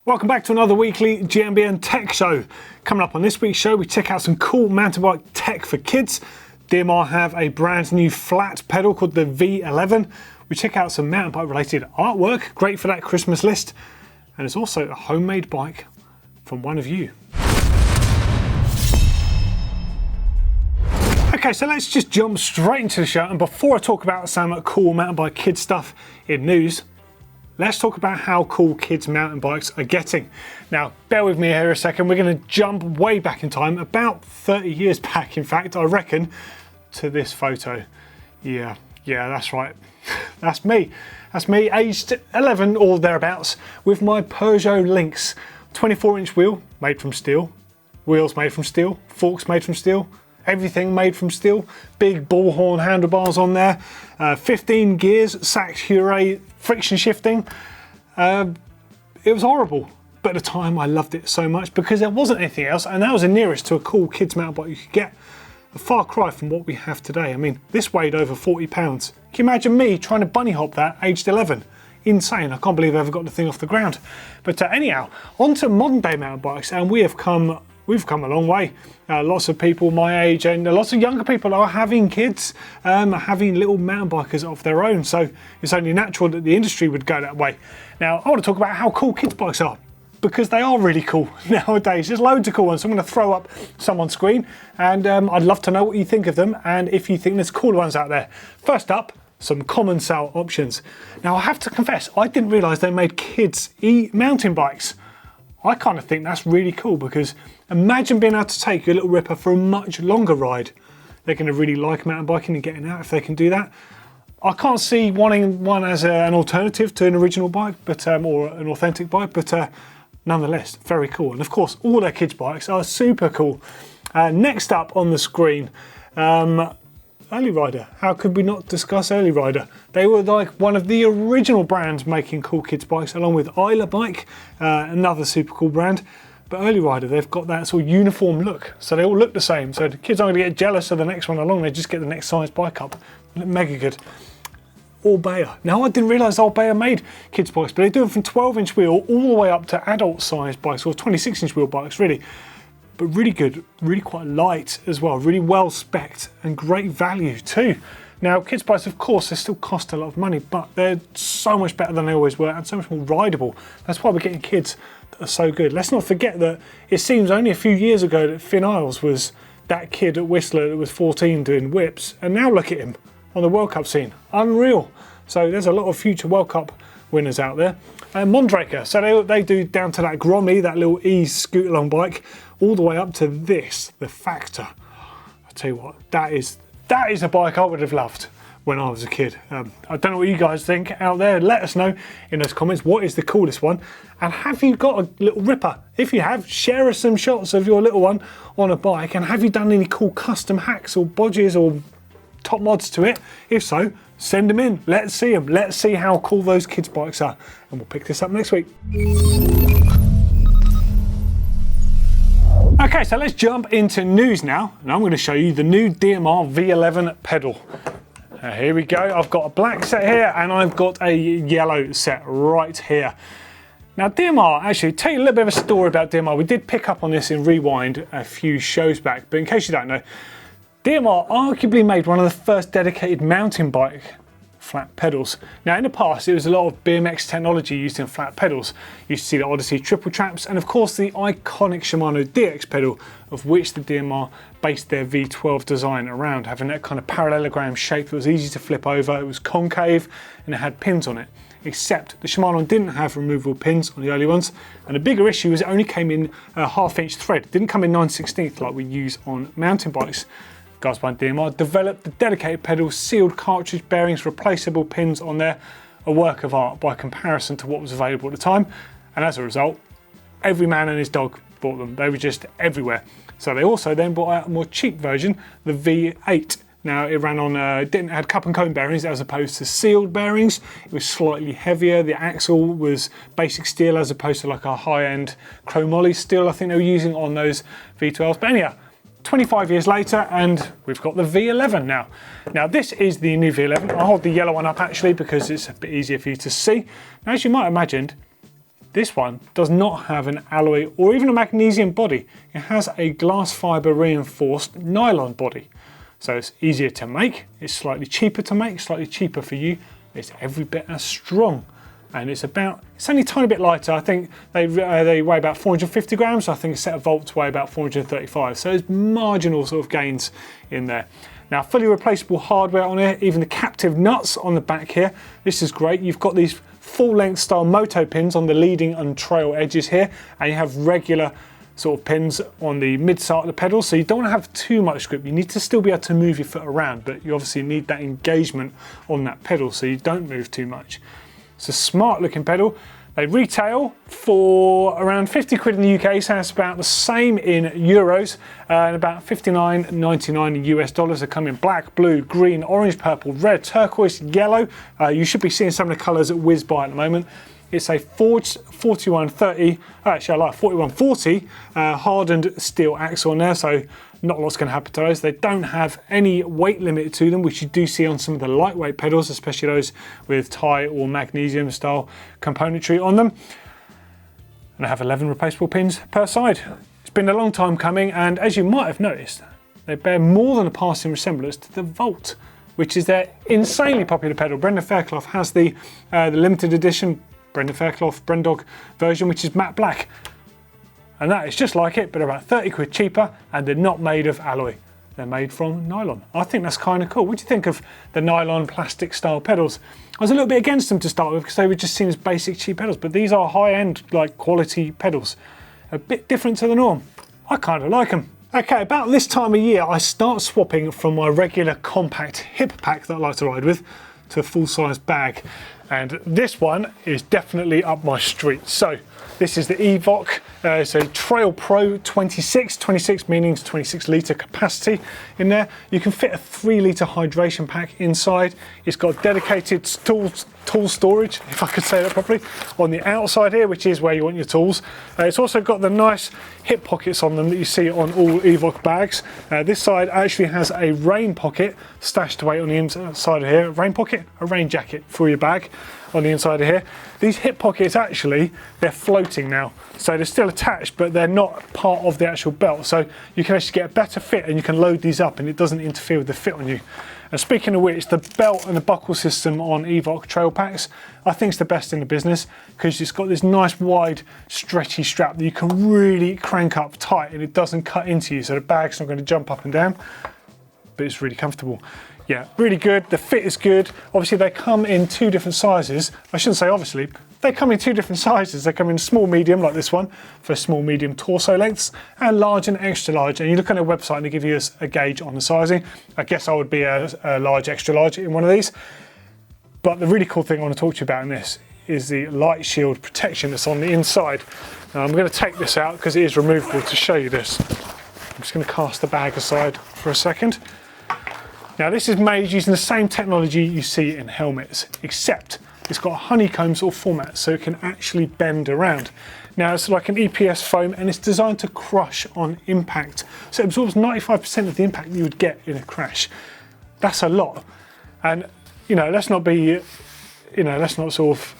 Welcome back to another weekly GMBN Tech Show. Coming up on this week's show, we check out some cool mountain bike tech for kids. DMR have a brand new flat pedal called the V11. We check out some mountain bike related artwork, great for that Christmas list. And it's also a homemade bike from one of you. Okay, so let's just jump straight into the show. And before I talk about some cool mountain bike kid stuff in news, let's talk about how cool kids' mountain bikes are getting. Now, bear with me here a second. We're going to jump way back in time, about 30 years back, in fact, I reckon, to this photo. Yeah, that's right. That's me. That's me, aged 11 or thereabouts, with my Peugeot Lynx. 24-inch wheel, made from steel. Wheels made from steel. Forks made from steel. Everything made from steel. Big bullhorn handlebars on there. 15 gears, Sachs Hurray friction shifting. It was horrible, but at the time I loved it so much because there wasn't anything else, and that was the nearest to a cool kids mountain bike you could get. A far cry from what we have today. I mean, this weighed over 40 pounds. Can you imagine me trying to bunny hop that aged 11? Insane. I can't believe I ever got the thing off the ground. But anyhow, on to modern day mountain bikes, and we've come a long way. Lots of people my age and lots of younger people are having kids, having little mountain bikers of their own. So it's only natural that the industry would go that way. Now, I want to talk about how cool kids bikes are, because they are really cool nowadays. There's loads of cool ones. So I'm going to throw up some on screen, and I'd love to know what you think of them and if you think there's cool ones out there. First up, some common sale options. Now, I have to confess, I didn't realise they made kids mountain bikes. I kind of think that's really cool, because imagine being able to take your little ripper for a much longer ride. They're going to really like mountain biking and getting out if they can do that. I can't see wanting one as an alternative to an original bike, but or an authentic bike, but nonetheless, very cool. And of course, all their kids' bikes are super cool. Next up on the screen, Early Rider. How could we not discuss Early Rider? They were like one of the original brands making cool kids bikes, along with Isla Bike, another super cool brand. But Early Rider, they've got that sort of uniform look, so they all look the same. So the kids aren't going to get jealous of the next one along, they just get the next size bike up. Mega good. Allbayer. Now, I didn't realise Allbayer made kids bikes, but they do them from 12-inch wheel all the way up to adult size bikes, or 26-inch wheel bikes really. But really good, really quite light as well, really well spec'd and great value too. Now, kids bikes, of course, they still cost a lot of money, but they're so much better than they always were and so much more rideable. That's why we're getting kids that are so good. Let's not forget that it seems only a few years ago that Finn Isles was that kid at Whistler that was 14 doing whips, and now look at him on the World Cup scene. Unreal. So there's a lot of future World Cup winners out there. Mondraker, so they do down to that Grommy, that little scoot along bike, all the way up to this, the Factor. I'll tell you what, that is a bike I would have loved when I was a kid. I don't know what you guys think out there. Let us know in those comments, what is the coolest one? And have you got a little ripper? If you have, share us some shots of your little one on a bike, and have you done any cool custom hacks or bodges or top mods to it? If so, send them in. Let's see them. Let's see how cool those kids' bikes are. And we'll pick this up next week. Okay, so let's jump into news now. And I'm going to show you the new DMR V11 pedal. Here we go. I've got a black set here and I've got a yellow set right here. Now, DMR, actually, tell you a little bit of a story about DMR. We did pick up on this in Rewind a few shows back, but in case you don't know, DMR arguably made one of the first dedicated mountain bike flat pedals. Now, in the past, it was a lot of BMX technology used in flat pedals. You used to see the Odyssey triple traps and, of course, the iconic Shimano DX pedal, of which the DMR based their V12 design around, having that kind of parallelogram shape that was easy to flip over. It was concave and it had pins on it, except the Shimano didn't have removable pins on the early ones. And the bigger issue was it only came in a half-inch thread. It didn't come in 9/16 like we use on mountain bikes. Guys behind DMR developed the dedicated pedals, sealed cartridge bearings, replaceable pins on there, a work of art by comparison to what was available at the time. And as a result, every man and his dog bought them. They were just everywhere. So they also then brought out a more cheap version, the V8. Now, it ran on, had cup and cone bearings as opposed to sealed bearings. It was slightly heavier. The axle was basic steel as opposed to like a high-end chromoly steel I think they were using on those V12s. But anyhow, 25 years later, and we've got the V11 now. Now, this is the new V11. I'll hold the yellow one up actually because it's a bit easier for you to see. Now, as you might have imagined, This one does not have an alloy or even a magnesium body. It has a glass fibre reinforced nylon body. So it's easier to make, it's slightly cheaper to make, slightly cheaper for you. It's every bit as strong. And it's only a tiny bit lighter. I think they weigh about 450 grams. I think a set of volts weigh about 435. So there's marginal sort of gains in there. Now, fully replaceable hardware on here, even the captive nuts on the back here. This is great. You've got these full length style moto pins on the leading and trail edges here, and you have regular sort of pins on the mid side of the pedal, so you don't want to have too much grip. You need to still be able to move your foot around, but you obviously need that engagement on that pedal so you don't move too much. It's a smart looking pedal. They retail for around 50 quid in the UK, so that's about the same in euros, and about 59.99 in US dollars. They come in black, blue, green, orange, purple, red, turquoise, yellow. You should be seeing some of the colours that whiz by at the moment. It's a forged 4140 hardened steel axle on there, so not a lot's going to happen to those. They don't have any weight limit to them, which you do see on some of the lightweight pedals, especially those with tie or magnesium style componentry on them. And they have 11 replaceable pins per side. It's been a long time coming, and as you might have noticed, they bear more than a passing resemblance to the Volt, which is their insanely popular pedal. Brendan Fairclough has the limited edition Brendan Fairclough Brendog version, which is matte black. And that is just like it, but about 30 quid cheaper, and they're not made of alloy. They're made from nylon. I think that's kind of cool. What do you think of the nylon plastic style pedals? I was a little bit against them to start with because they were just seen as basic cheap pedals, but these are high-end, like quality pedals. A bit different to the norm. I kind of like them. Okay, about this time of year, I start swapping from my regular compact hip pack that I like to ride with to a full-size bag. And this one is definitely up my street. So this is the Evoc. It's a Trail Pro 26 meaning 26 litre capacity in there. You can fit a 3 litre hydration pack inside. It's got dedicated tool storage, if I could say that properly, on the outside here, which is where you want your tools. It's also got the nice hip pockets on them that you see on all Evoc bags. This side actually has a rain pocket stashed away on the inside of here. A rain pocket, a rain jacket for your bag on the inside of here. These hip pockets actually, they're floating now. So they're still attached, but they're not part of the actual belt. So you can actually get a better fit and you can load these up and it doesn't interfere with the fit on you. And speaking of which, the belt and the buckle system on Evoc trail packs, I think it's the best in the business because it's got this nice wide stretchy strap that you can really crank up tight and it doesn't cut into you, so the bag's not going to jump up and down, but it's really comfortable. Yeah, really good. The fit is good. Obviously, they come in 2 different sizes. I shouldn't say obviously. They come in 2 different sizes. They come in small, medium, like this one, for small, medium torso lengths, and large and extra large. And you look on their website and they give you a gauge on the sizing. I guess I would be a large, extra large in one of these. But the really cool thing I want to talk to you about in this is the light shield protection that's on the inside. Now, I'm going to take this out because it is removable to show you this. I'm just going to cast the bag aside for a second. Now, this is made using the same technology you see in helmets, except it's got a honeycomb sort of format, so it can actually bend around. Now, it's like an EPS foam, and it's designed to crush on impact. So it absorbs 95% of the impact you would get in a crash. That's a lot. And, you know, let's not be, you know, let's not sort of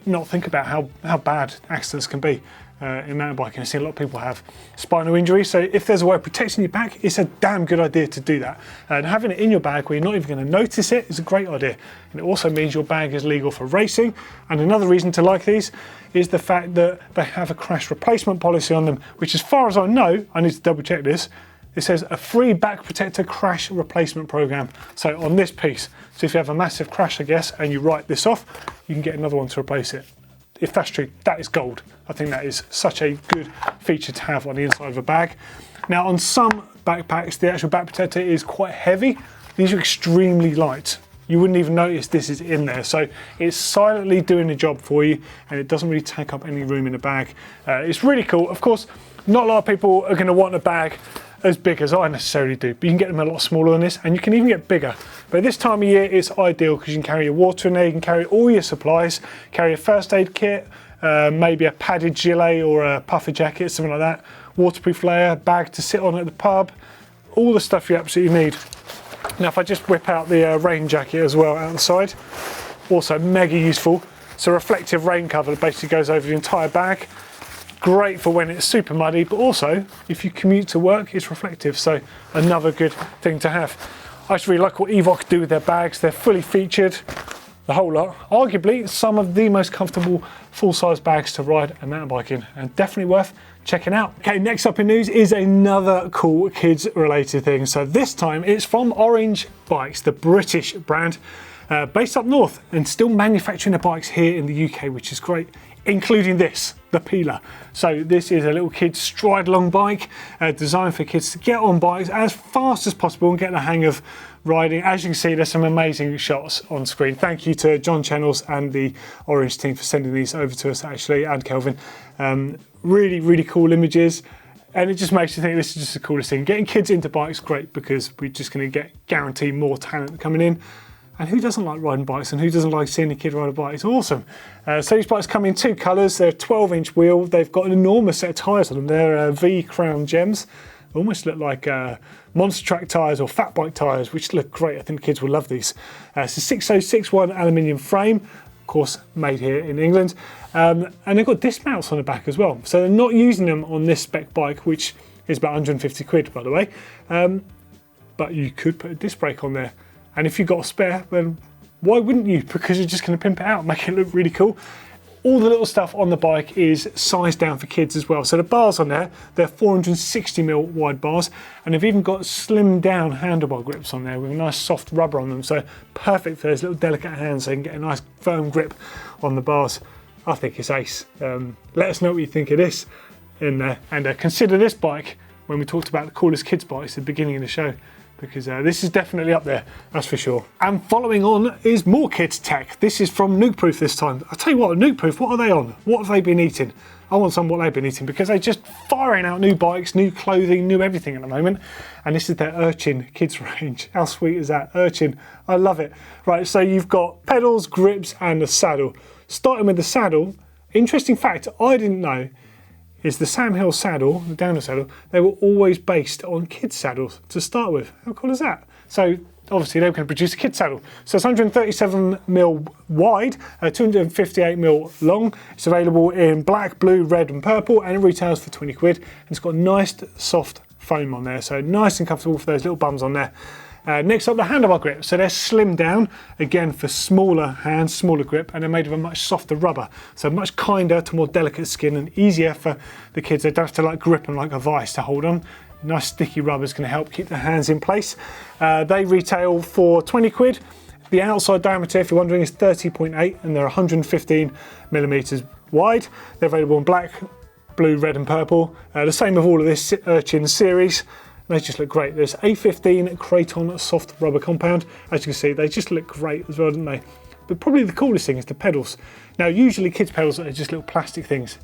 not think about how bad accidents can be. In mountain biking, I see a lot of people have spinal injuries, so if there's a way of protecting your back, it's a damn good idea to do that. And having it in your bag where you're not even going to notice it is a great idea. And it also means your bag is legal for racing. And another reason to like these is the fact that they have a crash replacement policy on them, which as far as I know, I need to double check this, it says a free back protector crash replacement program. So on this piece, so if you have a massive crash, I guess, and you write this off, you can get another one to replace it. If that's true, that is gold. I think that is such a good feature to have on the inside of a bag. Now, on some backpacks, the actual back protector is quite heavy. These are extremely light. You wouldn't even notice this is in there. So it's silently doing the job for you, and it doesn't really take up any room in the bag. It's really cool. Of course, not a lot of people are going to want a bag as big as I necessarily do, but you can get them a lot smaller than this, and you can even get bigger. But this time of year, it's ideal because you can carry your water in there, you can carry all your supplies, carry a first aid kit, maybe a padded gilet or a puffer jacket, something like that, waterproof layer, bag to sit on at the pub, all the stuff you absolutely need. Now, if I just whip out the rain jacket as well out the side, also mega useful. It's a reflective rain cover that basically goes over the entire bag. Great for when it's super muddy, but also if you commute to work, it's reflective, so another good thing to have. I just really like what Evoc do with their bags. They're fully featured, the whole lot. Arguably some of the most comfortable full-size bags to ride a mountain bike in, and definitely worth checking out. Okay, next up in news is another cool kids related thing. So this time it's from Orange Bikes, the British brand, based up north and still manufacturing their bikes here in the UK, which is great, including this, the Peeler. So this is a little kid's stride along bike, designed for kids to get on bikes as fast as possible and get the hang of riding. As you can see, there's some amazing shots on screen. Thank you to John Channels and the Orange team for sending these over to us, actually, and Kelvin. Really, really cool images. And it just makes you think this is just the coolest thing. Getting kids into bikes, great, because we're just going to get guaranteed more talent coming in. And who doesn't like riding bikes, and who doesn't like seeing a kid ride a bike? It's awesome. So these bikes come in two colours. They're a 12-inch wheel. They've got an enormous set of tyres on them. They're V-Crown gems. Almost look like monster track tyres or fat bike tyres, which look great. I think the kids will love these. It's a 6061 aluminium frame, of course, made here in England. And they've got disc mounts on the back as well. So they're not using them on this spec bike, which is about 150 quid, by the way. But you could put a disc brake on there. And if you've got a spare, then why wouldn't you? Because you're just going to pimp it out, make it look really cool. All the little stuff on the bike is sized down for kids as well. So the bars on there, they're 460mm wide bars, and they've even got slimmed down handlebar grips on there with a nice soft rubber on them. So perfect for those little delicate hands so you can get a nice firm grip on the bars. I think it's ace. Let us know what you think of this in there, and consider this bike when we talked about the coolest kids bikes at the beginning of the show, because this is definitely up there, that's for sure. And following on is more kids tech. This is from Nukeproof this time. I'll tell you what, Nukeproof, what are they on? What have they been eating? I want some what they've been eating, because they're just firing out new bikes, new clothing, new everything at the moment. And this is their Urchin kids range. How sweet is that? Urchin, I love it. Right, so you've got pedals, grips, and a saddle. Starting with the saddle, interesting fact I didn't know is the Sam Hill saddle, the downer saddle, they were always based on kids saddles to start with. How cool is that? So obviously they were going to produce a kids saddle. So it's 137mm wide, 258mm long. It's available in black, blue, red and purple, and it retails for 20 quid. And it's got nice soft foam on there, so nice and comfortable for those little bums on there. Next up, the handlebar grip. So they're slimmed down, again for smaller hands, smaller grip, and they're made of a much softer rubber. So much kinder to more delicate skin and easier for the kids. They don't have to like grip them like a vice to hold on. Nice sticky rubber is going to help keep the hands in place. They retail for 20 quid. The outside diameter, if you're wondering, is 30.8 and they're 115mm wide. They're available in black, blue, red and purple. The same with all of this Urchin series. They just look great. There's A15 Kraton soft rubber compound. As you can see, they just look great as well, don't they? But probably the coolest thing is the pedals. Now, usually kids' pedals are just little plastic things.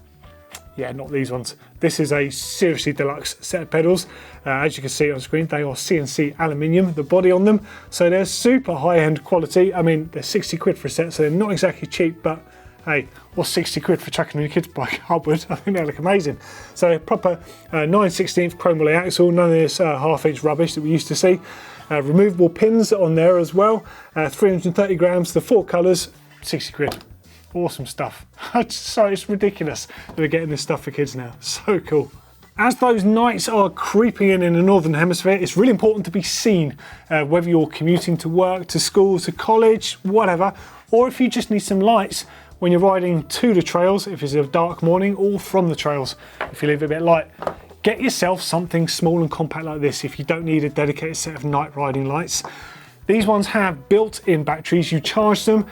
Yeah, not these ones. This is a seriously deluxe set of pedals. As you can see on screen, they are CNC aluminium, the body on them. So they're super high-end quality. I mean, they're 60 quid for a set, so they're not exactly cheap, but hey, what's 60 quid for chucking on your kid's bike? I would. I think they look amazing. So proper 9/16 chrome alloy axle, none of this half-inch rubbish that we used to see. Removable pins on there as well. 330 grams, the 4 colours, 60 quid. Awesome stuff. So it's ridiculous that we're getting this stuff for kids now. So cool. As those nights are creeping in the Northern Hemisphere, it's really important to be seen, whether you're commuting to work, to school, to college, whatever, or if you just need some lights when you're riding to the trails, if it's a dark morning, or from the trails, if you leave it a bit light. Get yourself something small and compact like this if you don't need a dedicated set of night riding lights. These ones have built-in batteries. You charge them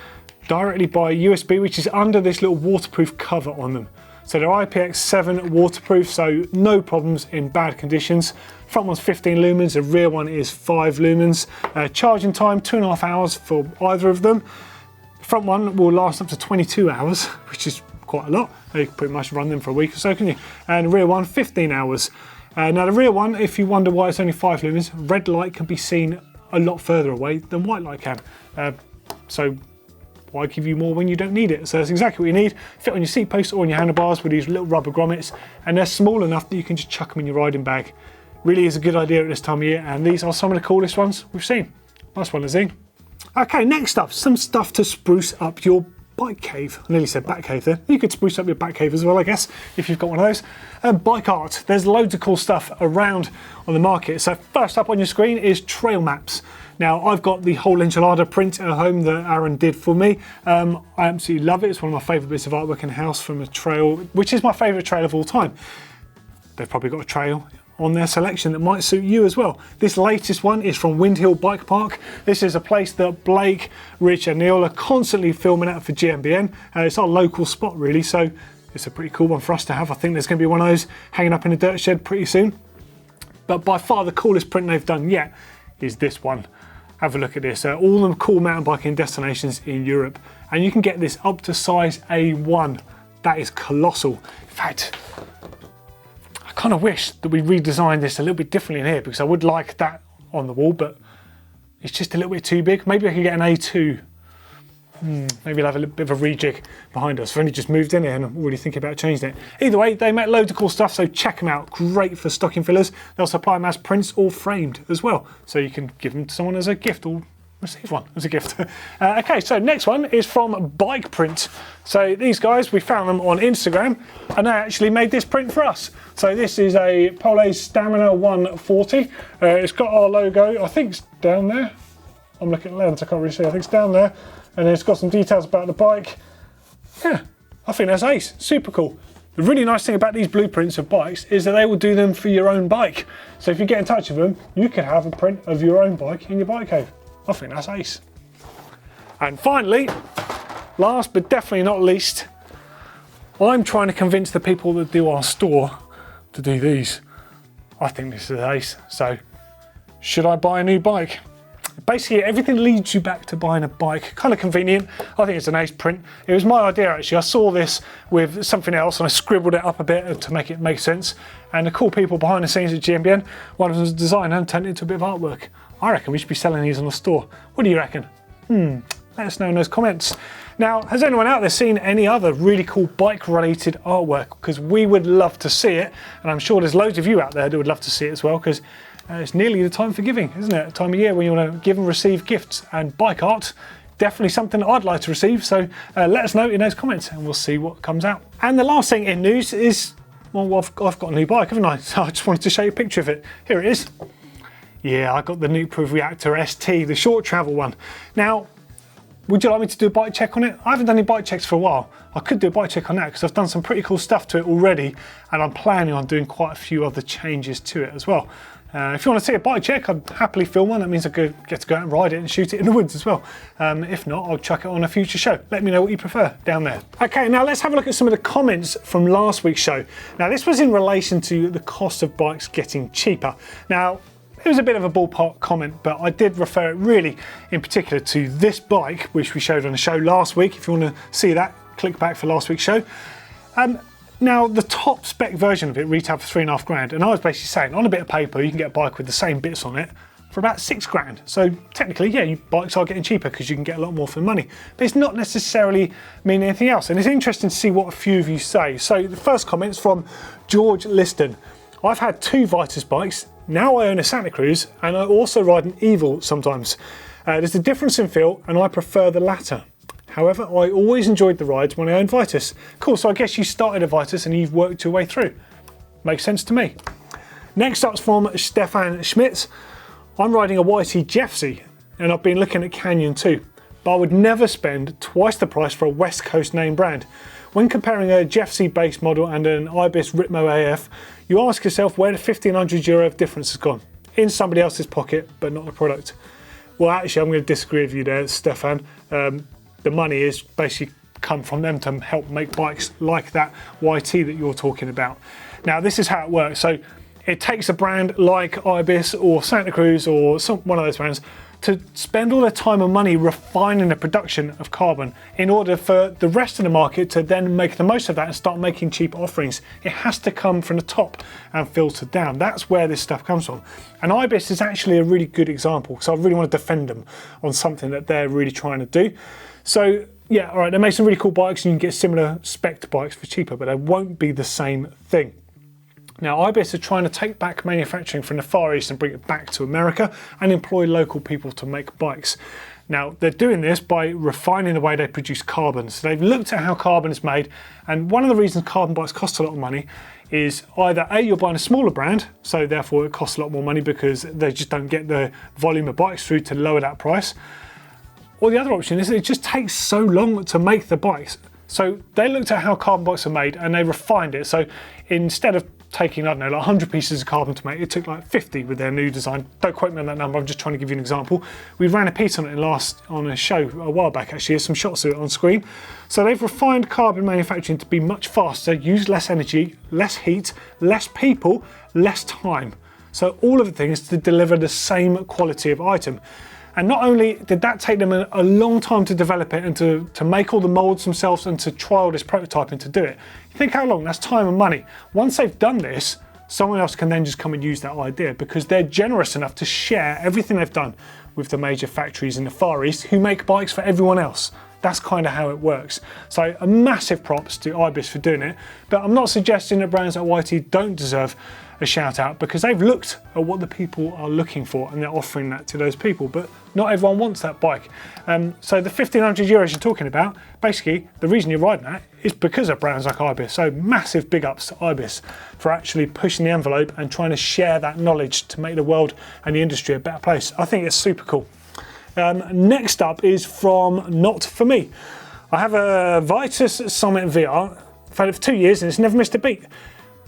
directly by USB, which is under this little waterproof cover on them. So they're IPX7 waterproof, so no problems in bad conditions. Front one's 15 lumens, the rear one is 5 lumens. Charging time, 2.5 hours for either of them. Front one will last up to 22 hours, which is quite a lot. You can pretty much run them for a week or so, can you? And the rear one, 15 hours. Now the rear one, if you wonder why it's only 5 lumens, red light can be seen a lot further away than white light can. So why give you more when you don't need it? So that's exactly what you need. Fit on your seat posts or on your handlebars with these little rubber grommets, and they're small enough that you can just chuck them in your riding bag. Really is a good idea at this time of year, and these are some of the coolest ones we've seen. Nice one, Lezyne. Okay, next up, some stuff to spruce up your bike cave. I nearly said bat cave there. You could spruce up your bat cave as well, I guess, if you've got one of those. Bike art. There's loads of cool stuff around on the market. So first up on your screen is trail maps. Now, I've got the whole enchilada print at home that Aaron did for me. I absolutely love it. It's one of my favourite bits of artwork in the house from a trail, which is my favourite trail of all time. They've probably got a trail on their selection that might suit you as well. This latest one is from Windhill Bike Park. This is a place that Blake, Rich and Neil are constantly filming at for GMBN. It's our local spot really, so it's a pretty cool one for us to have. I think there's going to be one of those hanging up in a dirt shed pretty soon. But by far the coolest print they've done yet is this one. Have a look at this. All the cool mountain biking destinations in Europe. And you can get this up to size A1. That is colossal. In fact, I kind of wish that we redesigned this a little bit differently in here, because I would like that on the wall, but it's just a little bit too big. Maybe I could get an A2. Maybe I'll have a little bit of a rejig behind us. I've only just moved in here and I'm already thinking about changing it. Either way, they make loads of cool stuff, so check them out. Great for stocking fillers. They'll supply them as prints or framed as well, so you can give them to someone as a gift or receive one as a gift. Okay, so next one is from Bike Print. So these guys, we found them on Instagram and they actually made this print for us. So this is a Pole Stamina 140. It's got our logo, I think it's down there. I'm looking at the lens, I can't really see, I think it's down there. And then it's got some details about the bike. Yeah, I think that's ace, super cool. The really nice thing about these blueprints of bikes is that they will do them for your own bike. So if you get in touch with them, you can have a print of your own bike in your bike cave. I think that's ace. And finally, last but definitely not least, I'm trying to convince the people that do our store to do these. I think this is ace. So, should I buy a new bike? Basically, everything leads you back to buying a bike. Kind of convenient. I think it's an ace print. It was my idea actually. I saw this with something else and I scribbled it up a bit to make it make sense. And the cool people behind the scenes at GMBN, one of them was a designer and turned it into a bit of artwork. I reckon we should be selling these on the store. What do you reckon? Let us know in those comments. Now, has anyone out there seen any other really cool bike-related artwork? Because we would love to see it, and I'm sure there's loads of you out there that would love to see it as well, because it's nearly the time for giving, isn't it? A time of year when you want to give and receive gifts, and bike art, definitely something that I'd like to receive, so let us know in those comments and we'll see what comes out. And the last thing in news is, well, I've got a new bike, haven't I? So I just wanted to show you a picture of it. Here it is. Yeah, I got the Nukeproof Reactor ST, the short travel one. Now, would you like me to do a bike check on it? I haven't done any bike checks for a while. I could do a bike check on that because I've done some pretty cool stuff to it already, and I'm planning on doing quite a few other changes to it as well. If you want to see a bike check, I'd happily film one. That means I could get to go out and ride it and shoot it in the woods as well. If not, I'll chuck it on a future show. Let me know what you prefer down there. Okay, now let's have a look at some of the comments from last week's show. Now, this was in relation to the cost of bikes getting cheaper. Now, it was a bit of a ballpark comment, but I did refer it really in particular to this bike, which we showed on the show last week. If you want to see that, click back for last week's show. Now, the top spec version of it retailed for £3.5 grand, and I was basically saying on a bit of paper you can get a bike with the same bits on it for about £6 grand. So technically, yeah, bikes are getting cheaper because you can get a lot more for the money, but it's not necessarily mean anything else. And it's interesting to see what a few of you say. So the first comment's from George Liston. I've had two Vitus bikes. Now I own a Santa Cruz and I also ride an Evoc sometimes. There's a difference in feel and I prefer the latter. However, I always enjoyed the rides when I owned Vitus. Cool, so I guess you started a Vitus and you've worked your way through. Makes sense to me. Next up's from Stefan Schmitz. I'm riding a YT Jeffsy and I've been looking at Canyon too, but I would never spend twice the price for a West Coast name brand. When comparing a Jeffsy base model and an Ibis Ritmo AF, you ask yourself where the €1,500 of difference has gone. In somebody else's pocket, but not the product. Well, actually, I'm going to disagree with you there, Stefan. The money is basically come from them to help make bikes like that YT that you're talking about. Now, this is how it works. So it takes a brand like Ibis or Santa Cruz or one of those brands to spend all their time and money refining the production of carbon in order for the rest of the market to then make the most of that and start making cheap offerings. It has to come from the top and filter down. That's where this stuff comes from. And Ibis is actually a really good example because I really want to defend them on something that they're really trying to do. So yeah, all right, they make some really cool bikes and you can get similar spec bikes for cheaper, but they won't be the same thing. Now, Ibis are trying to take back manufacturing from the Far East and bring it back to America and employ local people to make bikes. Now, they're doing this by refining the way they produce carbon. So they've looked at how carbon is made, and one of the reasons carbon bikes cost a lot of money is either A, you're buying a smaller brand, so therefore it costs a lot more money because they just don't get the volume of bikes through to lower that price. Or the other option is it just takes so long to make the bikes. So they looked at how carbon bikes are made and they refined it. So instead of taking, I don't know, like 100 pieces of carbon to make, it took like 50 with their new design. Don't quote me on that number, I'm just trying to give you an example. We ran a piece on it on a show a while back actually, there's some shots of it on screen. So they've refined carbon manufacturing to be much faster, use less energy, less heat, less people, less time. So all of the things to deliver the same quality of item. And not only did that take them a long time to develop it and to make all the molds themselves and to trial this prototyping to do it. You think how long? That's time and money. Once they've done this, someone else can then just come and use that idea because they're generous enough to share everything they've done with the major factories in the Far East who make bikes for everyone else. That's kind of how it works. So a massive props to Ibis for doing it, but I'm not suggesting that brands like YT don't deserve a shout out because they've looked at what the people are looking for and they're offering that to those people, but not everyone wants that bike. So the 1,500 euros you're talking about, basically the reason you're riding that is because of brands like Ibis. So massive big ups to Ibis for actually pushing the envelope and trying to share that knowledge to make the world and the industry a better place. I think it's super cool. Next up is from Not For Me. I have a Vitus Summit VR. I've had it for 2 years and it's never missed a beat.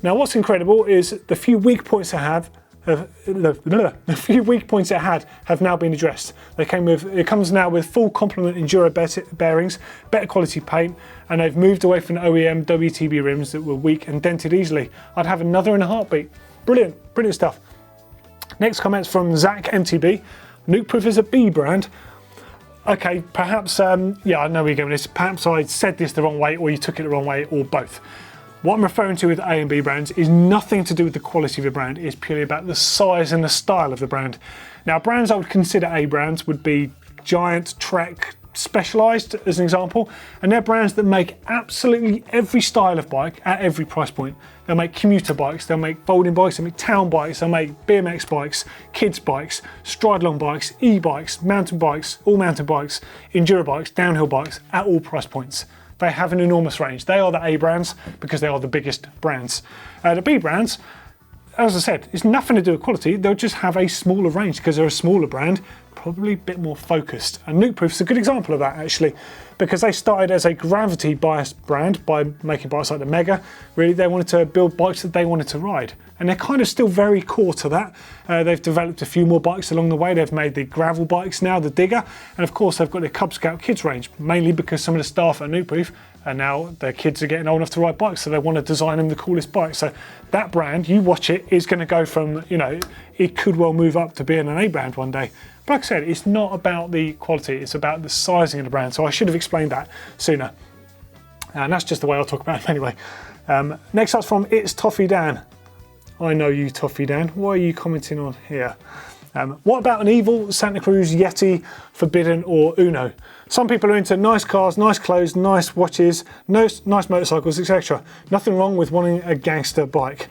Now what's incredible is the few weak points it had have now been addressed. It comes now with full complement enduro bearings, better quality paint, and they've moved away from OEM WTB rims that were weak and dented easily. I'd have another in a heartbeat. Brilliant, brilliant stuff. Next comment's from Zach MTB. Nukeproof is a B brand. Okay, perhaps, yeah, I know where you're going with this. Perhaps I said this the wrong way or you took it the wrong way or both. What I'm referring to with A and B brands is nothing to do with the quality of the brand, it's purely about the size and the style of the brand. Now, brands I would consider A brands would be Giant, Trek, Specialized as an example, and they're brands that make absolutely every style of bike at every price point. They'll make commuter bikes, they'll make folding bikes, they'll make town bikes, they'll make BMX bikes, kids bikes, stride along bikes, e-bikes, mountain bikes, all mountain bikes, enduro bikes, downhill bikes at all price points. They have an enormous range. They are the A brands because they are the biggest brands. The B brands, as I said, it's nothing to do with quality. They'll just have a smaller range because they're a smaller brand, probably a bit more focused. And Nukeproof is a good example of that actually, because they started as a gravity biased brand by making bikes like the Mega. Really, they wanted to build bikes that they wanted to ride. And they're kind of still very core to that. They've developed a few more bikes along the way. They've made the gravel bikes now, the Digger. And of course, they've got the Cub Scout kids range, mainly because some of the staff at Nukeproof and now their kids are getting old enough to ride bikes, so they want to design them the coolest bike. So that brand, you watch it, is going to go from, you know, it could well move up to being an A brand one day. But like I said, it's not about the quality, it's about the sizing of the brand. So I should have explained that sooner. And that's just the way I'll talk about it anyway. Next up's from It's Toffee Dan. I know you, Toffee Dan. Why are you commenting on here? What about an Evil, Santa Cruz, Yeti, Forbidden or Uno? Some people are into nice cars, nice clothes, nice watches, nice motorcycles, etc. Nothing wrong with wanting a gangster bike.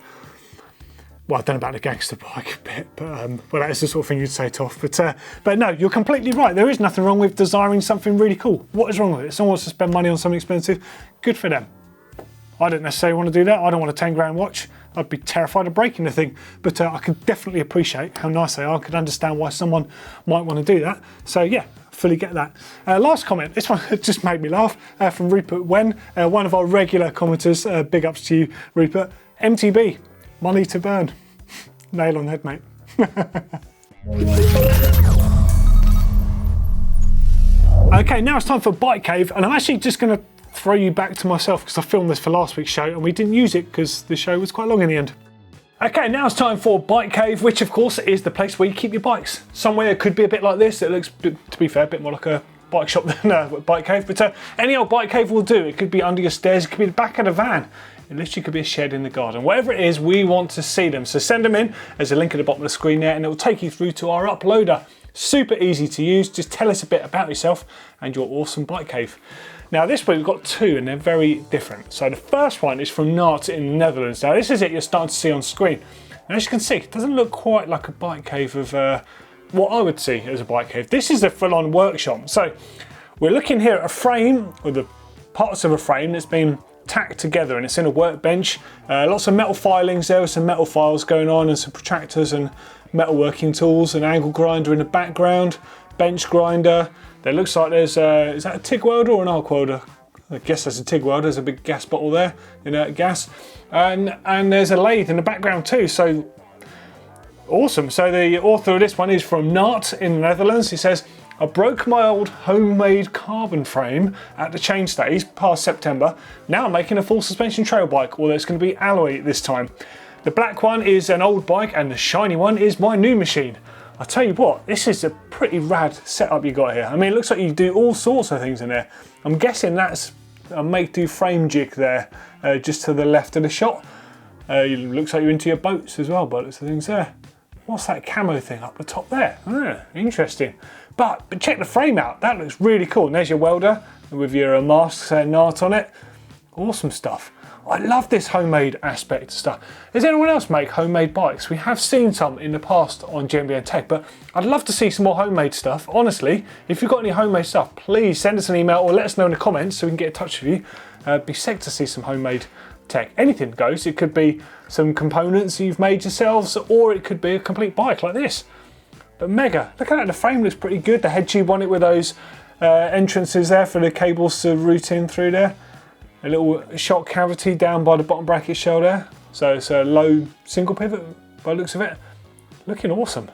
Well, I don't know about the gangster bike bit, but well, that is the sort of thing you'd say, Toff. But no, you're completely right. There is nothing wrong with desiring something really cool. What is wrong with it? If someone wants to spend money on something expensive, good for them. I don't necessarily want to do that. I don't want a 10 grand watch. I'd be terrified of breaking the thing, but I can definitely appreciate how nice they are. I could understand why someone might want to do that. So yeah, fully get that. Last comment, this one just made me laugh, from Rupert Wen, one of our regular commenters. Big ups to you, Rupert. MTB, money to burn. Nail on the head, mate. Okay, now it's time for Bike Cave, and I'm actually just going to throw you back to myself because I filmed this for last week's show and we didn't use it because the show was quite long in the end. Okay, now it's time for Bike Cave, which of course is the place where you keep your bikes. Somewhere it could be a bit like this. It looks, to be fair, a bit more like a bike shop than a bike cave, but any old bike cave will do. It could be under your stairs, it could be the back of the van. It literally could be a shed in the garden. Whatever it is, we want to see them. So send them in. There's a link at the bottom of the screen there and it will take you through to our uploader. Super easy to use. Just tell us a bit about yourself and your awesome bike cave. Now this week we've got two and they're very different. So the first one is from Nart in the Netherlands. Now this is it you're starting to see on screen. And as you can see, it doesn't look quite like a bike cave of what I would see as a bike cave. This is a full-on workshop. So we're looking here at a frame, or the parts of a frame that's been tacked together, and it's in a workbench. Lots of metal filings there with some metal files going on, and some protractors and metal working tools, an angle grinder in the background, bench grinder. There looks like there's is that a TIG welder or an arc welder? I guess that's a TIG welder. There's a big gas bottle there, inert gas, and there's a lathe in the background too. So awesome. So the author of this one is from Nart in the Netherlands. He says, I broke my old homemade carbon frame at the chain stage past September. Now I'm making a full suspension trail bike, although it's going to be alloy this time. The black one is an old bike and the shiny one is my new machine. I'll tell you what, this is a pretty rad setup you got here. I mean, it looks like you do all sorts of things in there. I'm guessing that's a make-do frame jig there, just to the left of the shot. It looks like you're into your boats as well, by the looks of things there. What's that camo thing up the top there? Interesting. But check the frame out. That looks really cool. And there's your welder with your mask saying Nart on it. Awesome stuff. I love this homemade aspect of stuff. Does anyone else make homemade bikes? We have seen some in the past on GMBN Tech, but I'd love to see some more homemade stuff. Honestly, if you've got any homemade stuff, please send us an email or let us know in the comments so we can get in touch with you. It'd be sick to see some homemade tech. Anything goes. It could be some components you've made yourselves, or it could be a complete bike like this. But mega. Look at that, the frame looks pretty good. The head tube on it with those entrances there for the cables to route in through there. A little shock cavity down by the bottom bracket shell there. So it's a low single pivot by the looks of it. Looking awesome.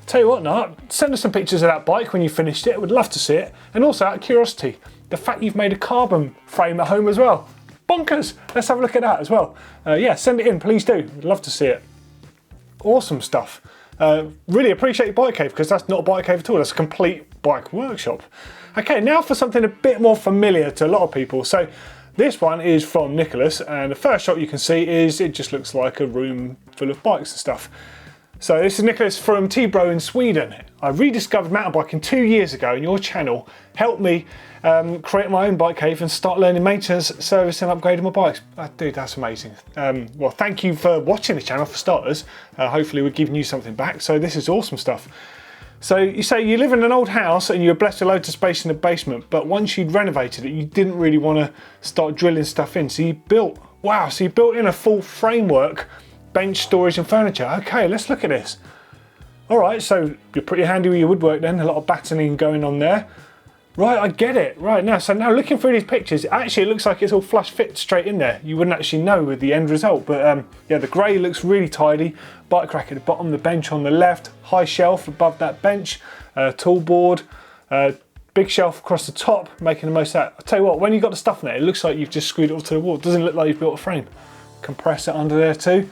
Tell you what, Nart, send us some pictures of that bike when you finished it. We'd love to see it. And also, out of curiosity, the fact you've made a carbon frame at home as well. Bonkers. Let's have a look at that as well. Yeah, send it in, please do. We'd love to see it. Awesome stuff. Really appreciate your bike cave, because that's not a bike cave at all. That's a complete bike workshop. Okay, now for something a bit more familiar to a lot of people. So this one is from Nicholas, and the first shot you can see is it just looks like a room full of bikes and stuff. So this is Nicholas from Tibro in Sweden. I rediscovered mountain biking 2 years ago, and your channel helped me create my own bike cave and start learning maintenance, service and upgrading my bikes. Dude, that's amazing. Well, thank you for watching the channel for starters. Hopefully we're giving you something back. So this is awesome stuff. So you say you live in an old house and you were blessed with loads of space in the basement, but once you'd renovated it, you didn't really want to start drilling stuff in. So you built, wow, so you built in a full framework, bench, storage and furniture. Okay, let's look at this. All right, so you're pretty handy with your woodwork then, a lot of battening going on there. Right, I get it. Right, now, so now looking through these pictures, actually it looks like it's all flush fit straight in there. You wouldn't actually know with the end result, but yeah, the grey looks really tidy. Bike rack at the bottom, the bench on the left, high shelf above that bench, tool board, big shelf across the top, making the most of that. I'll tell you what, when you've got the stuff in there, it looks like you've just screwed it all to the wall. It doesn't look like you've built a frame. Compress it under there too.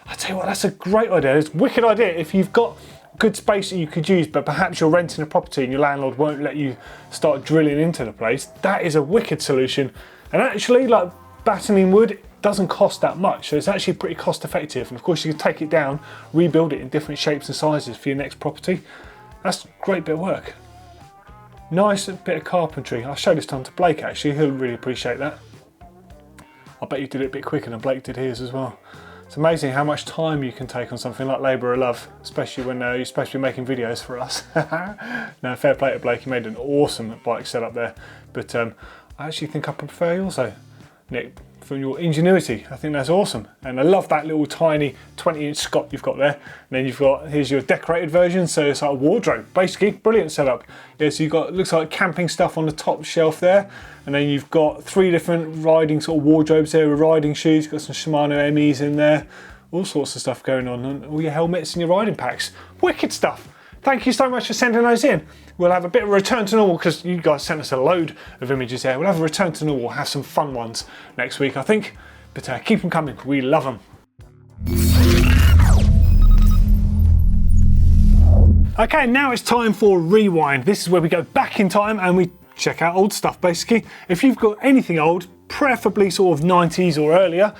I'll tell you what, that's a great idea. It's a wicked idea if you've got good space that you could use, but perhaps you're renting a property and your landlord won't let you start drilling into the place. That is a wicked solution. And actually, like battening wood doesn't cost that much, so it's actually pretty cost effective. And of course you can take it down, rebuild it in different shapes and sizes for your next property. That's a great bit of work. Nice bit of carpentry. I'll show this time to Blake actually, he'll really appreciate that. I bet you did it a bit quicker than Blake did his as well. It's amazing how much time you can take on something like Labour of Love, especially when you're supposed to be making videos for us. No, fair play to Blake, he made an awesome bike setup there. But I actually think I prefer you also, Nick, from your ingenuity. I think that's awesome. And I love that little tiny 20-inch Scott you've got there. And then you've got, here's your decorated version, so it's like a wardrobe, basically. Brilliant setup. Yeah, so you've got, looks like camping stuff on the top shelf there. And then you've got 3 different riding sort of wardrobes there with riding shoes. You've got some Shimano MEs in there. All sorts of stuff going on. And all your helmets and your riding packs. Wicked stuff. Thank you so much for sending those in. We'll have a bit of a return to normal because you guys sent us a load of images there. We'll have a return to normal, have some fun ones next week, I think. But keep them coming, we love them. Okay, now it's time for Rewind. This is where we go back in time and we check out old stuff, basically. If you've got anything old, preferably sort of 90s or earlier,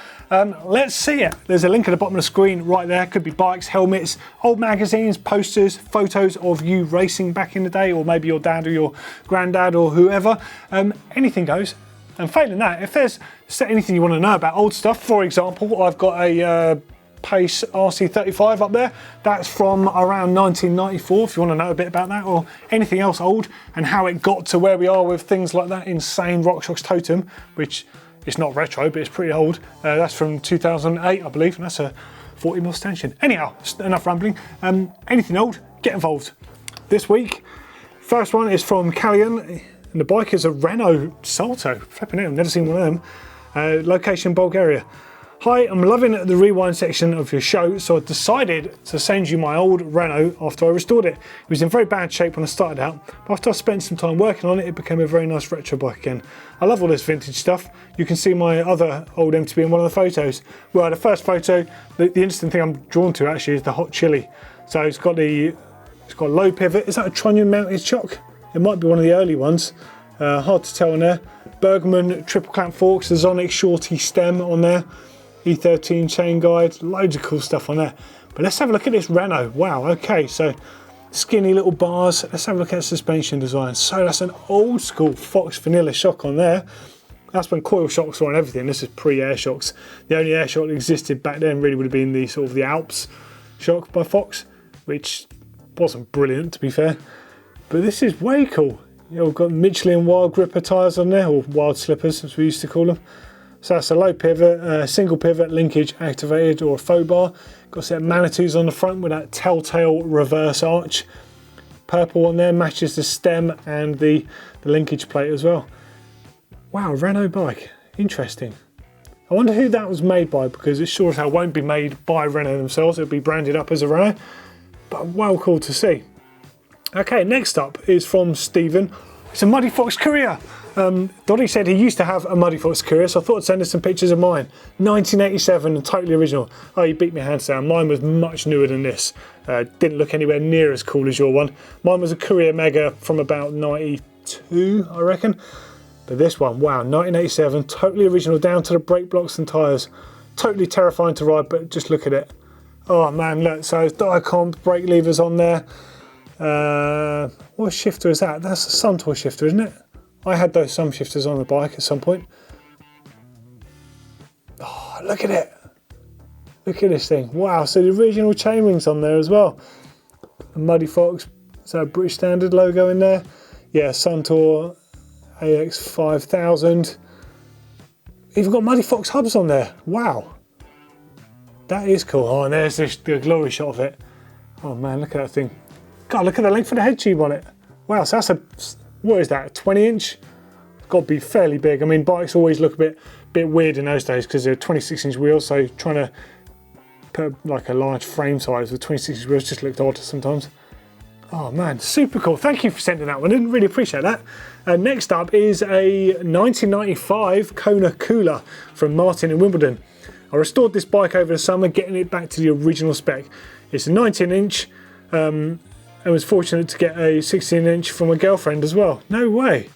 let's see it. There's a link at the bottom of the screen right there. Could be bikes, helmets, old magazines, posters, photos of you racing back in the day, or maybe your dad or your granddad or whoever. Anything goes. And failing that, if there's anything you want to know about old stuff, for example, I've got a Pace RC35 up there. That's from around 1994, if you want to know a bit about that, or anything else old, and how it got to where we are with things like that insane RockShox Totem, which is not retro, but it's pretty old. That's from 2008, I believe, and that's a 40mm stanchion. Anyhow, enough rambling. Anything old, get involved. This week, first one is from Callion, and the bike is a Renault Salto. Flipping it, I've never seen one of them. Location Bulgaria. Hi, I'm loving the rewind section of your show, so I decided to send you my old Renault after I restored it. It was in very bad shape when I started out, but after I spent some time working on it, it became a very nice retro bike again. I love all this vintage stuff. You can see my other old MTB in one of the photos. Well, the first photo, the instant thing I'm drawn to actually is the hot chili. So it's got a low pivot. Is that a trunnion mounted shock? It might be one of the early ones. Hard to tell on there. Bergman triple clamp forks, the Zonic Shorty stem on there. E13 chain guide, loads of cool stuff on there. But let's have a look at this Renault. Wow, okay, so skinny little bars. Let's have a look at suspension design. So that's an old school Fox vanilla shock on there. That's when coil shocks were on everything. This is pre-air shocks. The only air shock that existed back then really would have been the sort of the Alps shock by Fox, which wasn't brilliant to be fair. But this is way cool. We've got Michelin wild gripper tyres on there, or wild slippers as we used to call them. So that's a low pivot, single pivot, linkage activated, or a faux bar. Got a set of Manitous on the front with that telltale reverse arch. Purple on there matches the stem and the linkage plate as well. Wow, Renault bike, interesting. I wonder who that was made by, because it sure as hell won't be made by Renault themselves. It'll be branded up as a Renault, but well cool to see. Okay, next up is from Stephen. It's a Muddy Fox Courier. Doddy said he used to have a Muddy Fox Courier, so I thought I'd send us some pictures of mine. 1987 and totally original. Oh, you beat me hands down. Mine was much newer than this. Didn't look anywhere near as cool as your one. Mine was a Courier Mega from about 92, I reckon. But this one, wow, 1987, totally original down to the brake blocks and tyres. Totally terrifying to ride, but just look at it. Oh man, look, so it's Diacomp brake levers on there. What shifter is that? That's a Suntour shifter, isn't it? I had those Sun shifters on the bike at some point. Oh, look at it. Look at this thing. Wow, so the original chainrings on there as well. A Muddy Fox, so a British Standard logo in there. Yeah, Suntour AX 5000. Even got Muddy Fox hubs on there. Wow. That is cool. Oh, and there's the glory shot of it. Oh man, look at that thing. God, look at the length of the head tube on it. Wow, so that's a, what is that, a 20 inch? It's got to be fairly big. I mean, bikes always look a bit weird in those days because they're 26 inch wheels, so trying to put like a large frame size with 26 inch wheels just looked odd sometimes. Oh man, super cool. Thank you for sending that one in, really appreciate that. Next up is a 1995 Kona Cooler from Martin in Wimbledon. I restored this bike over the summer, getting it back to the original spec. It's a 19 inch, I was fortunate to get a 16 inch from a girlfriend as well. No way.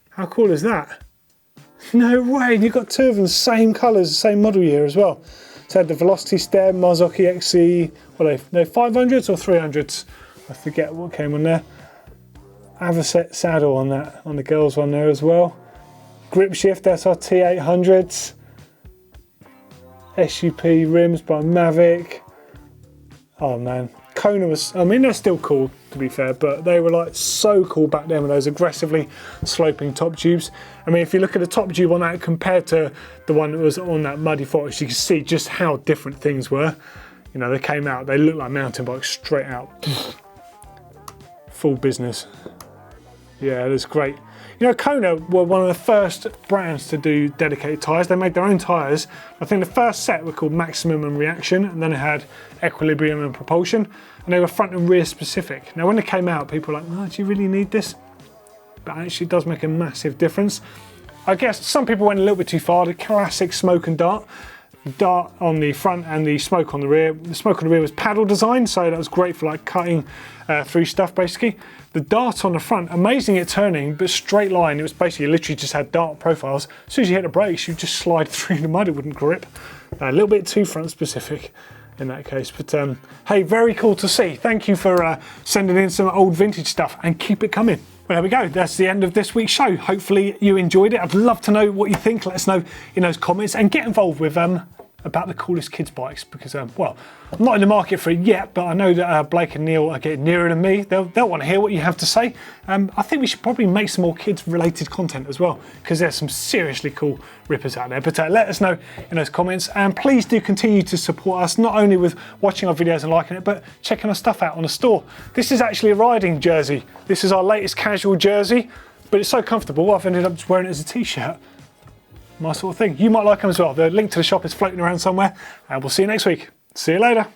How cool is that? No way, and you've got two of them, same colours, same model year as well. So I had the Velocity stem, Marzocchi XC, what are they, 500s or 300s? I forget what came on there. Avocet saddle on that, on the girls one there as well. Grip shift SRT 800s. SUP rims by Mavic. Oh man, Kona was, I mean they're still cool to be fair, but they were like so cool back then with those aggressively sloping top tubes. I mean if you look at the top tube on that compared to the one that was on that Muddy Fox, you can see just how different things were. You know, they came out, they looked like mountain bikes straight out. Full business. Yeah, it was great. You know, Kona were one of the first brands to do dedicated tyres. They made their own tyres. I think the first set were called Maximum and Reaction, and then it had Equilibrium and Propulsion, and they were front and rear specific. Now when they came out, people were like, oh, do you really need this? But actually it does make a massive difference. I guess some people went a little bit too far. The classic smoke and dart. Dart on the front and the smoke on the rear. The smoke on the rear was paddle design, so that was great for like cutting through stuff basically. The dart on the front, amazing at turning, but straight line. It was basically literally just had dart profiles. As soon as you hit the brakes, you just slide through the mud, it wouldn't grip. A little bit too front specific in that case, but hey, very cool to see. Thank you for sending in some old vintage stuff and keep it coming. Well, there we go. That's the end of this week's show. Hopefully you enjoyed it. I'd love to know what you think. Let us know in those comments and get involved with about the coolest kids bikes, because well, I'm not in the market for it yet, but I know that Blake and Neil are getting nearer than me. They'll want to hear what you have to say. I think we should probably make some more kids related content as well, because there's some seriously cool rippers out there. But let us know in those comments, and please do continue to support us, not only with watching our videos and liking it, but checking our stuff out on the store. This is actually a riding jersey. This is our latest casual jersey, but it's so comfortable I've ended up just wearing it as a t-shirt. My sort of thing. You might like them as well. The link to the shop is floating around somewhere, and we'll see you next week. See you later.